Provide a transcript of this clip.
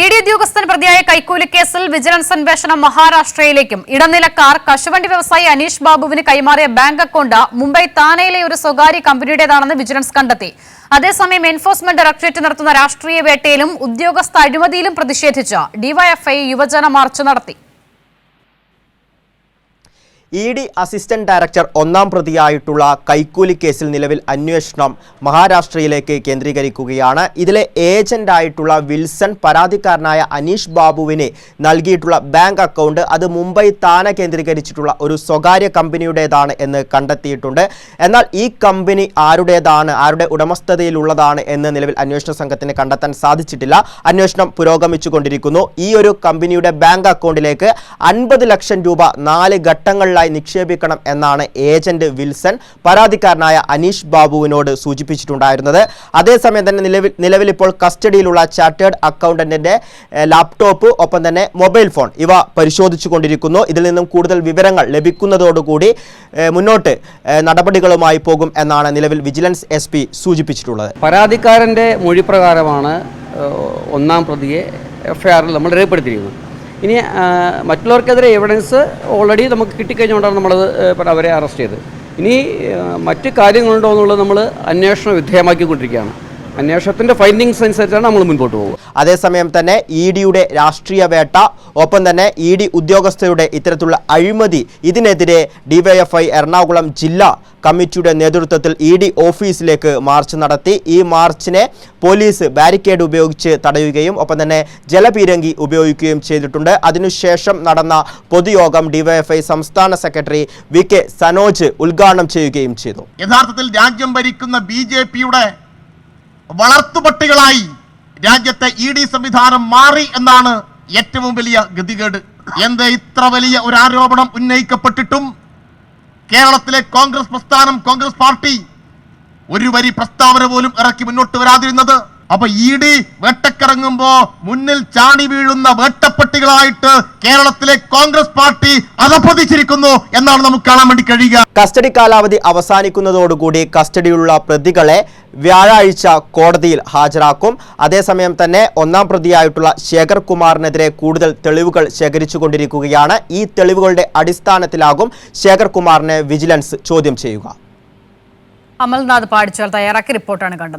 ED ഉദ്യോഗസ്ഥൻ പ്രതിയായ കൈക്കൂലി കേസിൽ വിജിലൻസ് അന്വേഷണം മഹാരാഷ്ട്രയിലേക്കും. ഇടനിലക്കാർ കശുവണ്ടി വ്യവസായി അനീഷ് ബാബുവിന് കൈമാറിയ ബാങ്ക് അക്കൌണ്ട് മുംബൈ താനെയിലെ ഒരു സ്വകാര്യ കമ്പനിയുടേതാണെന്ന് വിജിലൻസ് കണ്ടെത്തി. അതേസമയം എൻഫോഴ്സ്മെന്റ് ഡയറക്ടറേറ്റ് നടത്തുന്ന രാഷ്ട്രീയ വേട്ടയിലും ഉദ്യോഗസ്ഥ അഴിമതിയിലും പ്രതിഷേധിച്ച് ഡിവൈഎഫ്ഐ യുവജന മാർച്ച് നടത്തി. ഇഡി അസിസ്റ്റന്റ് ഡയറക്ടർ ഒന്നാം പ്രതിയായിട്ടുള്ള കൈക്കൂലി കേസിൽ നിലവിൽ അന്വേഷണം മഹാരാഷ്ട്രയിലേക്ക് കേന്ദ്രീകരിക്കുകയാണ്. ഇതിലെ ഏജന്റായിട്ടുള്ള വിൽസൺ പരാതിക്കാരനായ അനീഷ് ബാബുവിന് നൽകിയിട്ടുള്ള ബാങ്ക് അക്കൗണ്ട് അത് മുംബൈ താനെ കേന്ദ്രീകരിച്ചിട്ടുള്ള ഒരു സ്വകാര്യ കമ്പനിയുടേതാണ് എന്ന് കണ്ടെത്തിയിട്ടുണ്ട്. എന്നാൽ ഈ കമ്പനി ആരുടെ ഉടമസ്ഥതയിലുള്ളതാണ് എന്ന് നിലവിൽ അന്വേഷണ സംഘത്തിന് കണ്ടെത്താൻ സാധിച്ചിട്ടില്ല. അന്വേഷണം പുരോഗമിച്ചുകൊണ്ടിരിക്കുന്നു. ഈ ഒരു കമ്പനിയുടെ ബാങ്ക് അക്കൗണ്ടിലേക്ക് 50 ലക്ഷം രൂപ 4 ഘട്ടങ്ങളിലായി നിക്ഷേപിക്കണം എന്നാണ് ഏജന്റ് വിൽസൺ പരാതിക്കാരനായ അനീഷ് ബാബുവിനോട് സൂചിപ്പിച്ചിട്ടുണ്ടായിരുന്നത്. അതേസമയം തന്നെ നിലവിൽ ഇപ്പോൾ കസ്റ്റഡിയിലുള്ള ചാർട്ടേഡ് അക്കൗണ്ടന്റിന്റെ ലാപ്ടോപ്പ് ഒപ്പം തന്നെ മൊബൈൽ ഫോൺ ഇവ പരിശോധിച്ചുകൊണ്ടിരിക്കുന്നു. ഇതിൽ നിന്നും കൂടുതൽ വിവരങ്ങൾ ലഭിക്കുന്നതോടുകൂടി മുന്നോട്ട് നടപടികളുമായി പോകും എന്നാണ് നിലവിൽ വിജിലൻസ് SP സൂചിപ്പിച്ചിട്ടുള്ളത്. പരാതിക്കാരന്റെ മൊഴി പ്രകാരമാണ് ഒന്നാം പ്രതിയെ FIR നമ്മൾ രേഖപ്പെടുത്തിയിരിക്കുന്നത്. ഇനി മറ്റുള്ളവർക്കെതിരെ എവിഡൻസ് ഓൾറെഡി നമുക്ക് കിട്ടിക്കഴിഞ്ഞുകൊണ്ടാണ് നമ്മളത് അവരെ അറസ്റ്റ് ചെയ്തത്. ഇനി മറ്റ് കാര്യങ്ങളുണ്ടോ എന്നുള്ളത് നമ്മൾ അന്വേഷണം വിധേയമാക്കിക്കൊണ്ടിരിക്കുകയാണ്. അന്വേഷണത്തിൻ്റെ ഫൈൻഡിങ്സ് അനുസരിച്ചാണ് നമ്മൾ മുൻപോട്ട് പോകുക. അതേസമയം തന്നെ ഇഡിയുടെ രാഷ്ട്രീയ വേട്ട ഒപ്പം തന്നെ ഇഡി ഉദ്യോഗസ്ഥരുടെ ഇത്തരത്തിലുള്ള അഴിമതി ഇതിനെതിരെ ഡിവൈഎഫ്ഐ എറണാകുളം ജില്ലാ കമ്മിറ്റിയുടെ നേതൃത്വത്തിൽ ഇഡി ഓഫീസിലേക്ക് മാർച്ച് നടത്തി. ഈ മാർച്ചിനെ പോലീസ് ബാരിക്കേഡ് ഉപയോഗിച്ച് തടയുകയും ഒപ്പം തന്നെ ജലപീരങ്കി ഉപയോഗിക്കുകയും ചെയ്തിട്ടുണ്ട്. അതിനുശേഷം നടന്ന പൊതുയോഗം ഡിവൈഎഫ്ഐ സംസ്ഥാന സെക്രട്ടറി VK സനോജ് ഉദ്ഘാടനം ചെയ്യുകയും ചെയ്തു. യഥാർത്ഥത്തിൽ രാജ്യം ഭരിക്കുന്ന BJPയുടെ വളർത്തുപട്ടികളായി രാജ്യത്തെ ഇഡി സംവിധാനം മാറി എന്നാണ് ഏറ്റവും വലിയ ഗതികേട്. എന്ത് ഇത്ര വലിയ ഒരു ആരോപണം ഉന്നയിക്കപ്പെട്ടിട്ടും കേരളത്തിലെ കോൺഗ്രസ് പ്രസ്ഥാനം, കോൺഗ്രസ് പാർട്ടി ഒരു വരി പ്രസ്താവന പോലും ഇറക്കി മുന്നോട്ട് വരാതിരുന്നത്? അപ്പൊ ഇഡി വേട്ടക്കിറങ്ങുമ്പോ മുന്നിൽ ചാടി വീഴുന്ന വേട്ടപ്പട്ടികളായിട്ട് കേരളത്തിലെ കോൺഗ്രസ് പാർട്ടി അധപ്പതിച്ചിരിക്കുന്നു എന്നാണ് നമുക്ക് കാണാൻ വേണ്ടി കഴിയുക. കസ്റ്റഡി കാലാവധി അവസാനിക്കുന്നതോടുകൂടി കസ്റ്റഡിയിലുള്ള പ്രതികളെ വ്യാഴാഴ്ച കോടതിയിൽ ഹാജരാക്കും. അതേസമയം തന്നെ ഒന്നാം പ്രതിയായിട്ടുള്ള ശേഖർ കുമാറിനെതിരെ കൂടുതൽ തെളിവുകൾ ശേഖരിച്ചുകൊണ്ടിരിക്കുകയാണ്. ഈ തെളിവുകളുടെ അടിസ്ഥാനത്തിലാകും ശേഖർ കുമാറിനെ വിജിലൻസ് ചോദ്യം ചെയ്യുക. അമൽനാഥ് പാടിച്ചാൽ തയ്യാറാക്കിയ റിപ്പോർട്ടാണ് കണ്ടത്.